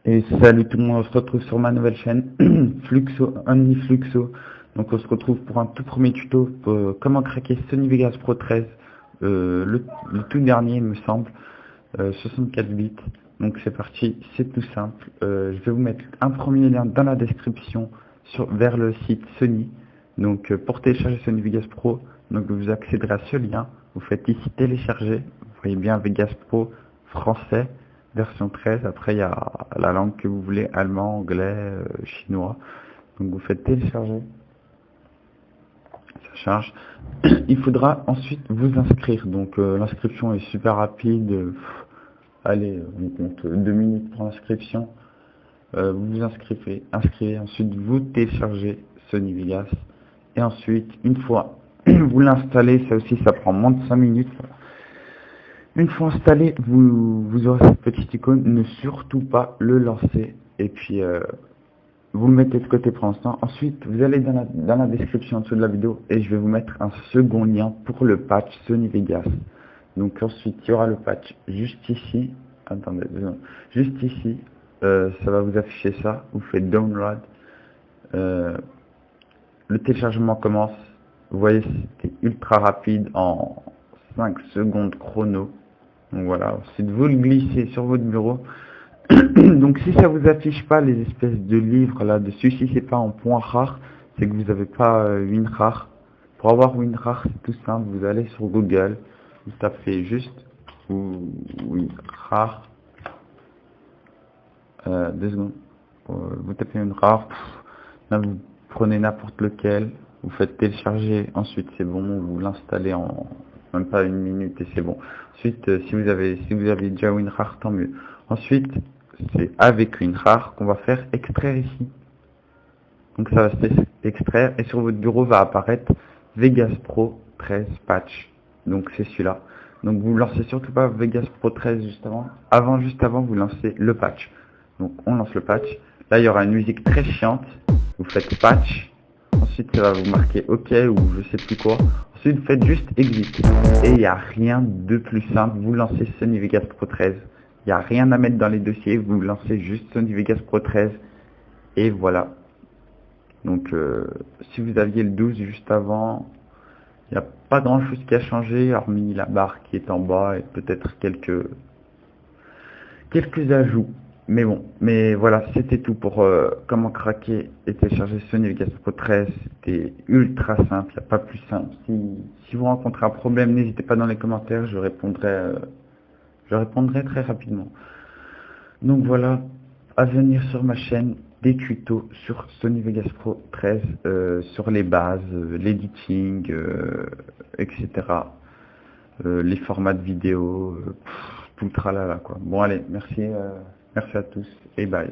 Et salut tout le monde, on se retrouve sur ma nouvelle chaîne Fluxo, OmniFluxo. Donc on se retrouve pour un tout premier tuto pour comment craquer Sony Vegas Pro 13, le tout dernier il me semble, 64 bits. Donc c'est parti, c'est tout simple. Je vais vous mettre un premier lien dans la description vers le site Sony. Donc pour télécharger Sony Vegas Pro, donc vous accéderez à ce lien, vous faites ici télécharger, vous voyez bien Vegas Pro français. Version 13, après il y a la langue que vous voulez, allemand, anglais, chinois. Donc vous faites télécharger, ça charge. Il faudra ensuite vous inscrire. Donc l'inscription est super rapide. Allez, on compte 2 minutes pour l'inscription. Vous vous inscrivez, ensuite vous téléchargez Sony Vegas. Et ensuite, une fois vous l'installez, ça aussi ça prend moins de 5 minutes. Une fois installé, vous aurez cette petite icône, ne surtout pas le lancer. Et puis, vous le mettez de côté pour l'instant. Ensuite, vous allez dans la description en dessous de la vidéo et je vais vous mettre un second lien pour le patch Sony Vegas. Donc ensuite, il y aura le patch juste ici. Attendez, juste ici. Ça va vous afficher ça. Vous faites download. Le téléchargement commence. Vous voyez, c'était ultra rapide en 5 secondes chrono. Donc voilà, ensuite vous le glissez sur votre bureau. Donc si ça vous affiche pas les espèces de livres là dessus, si c'est pas en point rare, c'est que vous n'avez pas WinRAR. Pour avoir WinRAR, c'est tout simple, vous allez sur Google, vous tapez juste WinRAR, 2 secondes, vous tapez WinRAR, là vous prenez n'importe lequel, vous faites télécharger, ensuite c'est bon, vous l'installez en même pas 1 minute et c'est bon. Ensuite, si vous avez déjà WinRAR, tant mieux. Ensuite, c'est avec WinRAR qu'on va faire extraire ici. Donc ça va se extraire et sur votre bureau va apparaître Vegas Pro 13 patch. Donc c'est celui-là. Donc vous lancez surtout pas Vegas Pro 13 juste avant. Juste avant, vous lancez le patch. Donc on lance le patch. Là, il y aura une musique très chiante. Vous faites patch. Ensuite, ça va vous marquer OK ou je sais plus quoi. Ensuite, vous faites juste exit. Et il n'y a rien de plus simple. Vous lancez Sony Vegas Pro 13. Il n'y a rien à mettre dans les dossiers. Vous lancez juste Sony Vegas Pro 13. Et voilà. Donc, si vous aviez le 12 juste avant, il n'y a pas grand chose qui a changé, hormis la barre qui est en bas et peut-être quelques ajouts. Mais bon, mais voilà, c'était tout pour comment craquer et télécharger Sony Vegas Pro 13. C'était ultra simple, il n'y a pas plus simple. Si vous rencontrez un problème, n'hésitez pas dans les commentaires, je répondrai très rapidement. Donc voilà, à venir sur ma chaîne, des tutos sur Sony Vegas Pro 13, sur les bases, l'editing, etc. Les formats de vidéo, tout le tralala quoi. Bon allez, merci à tous et bye.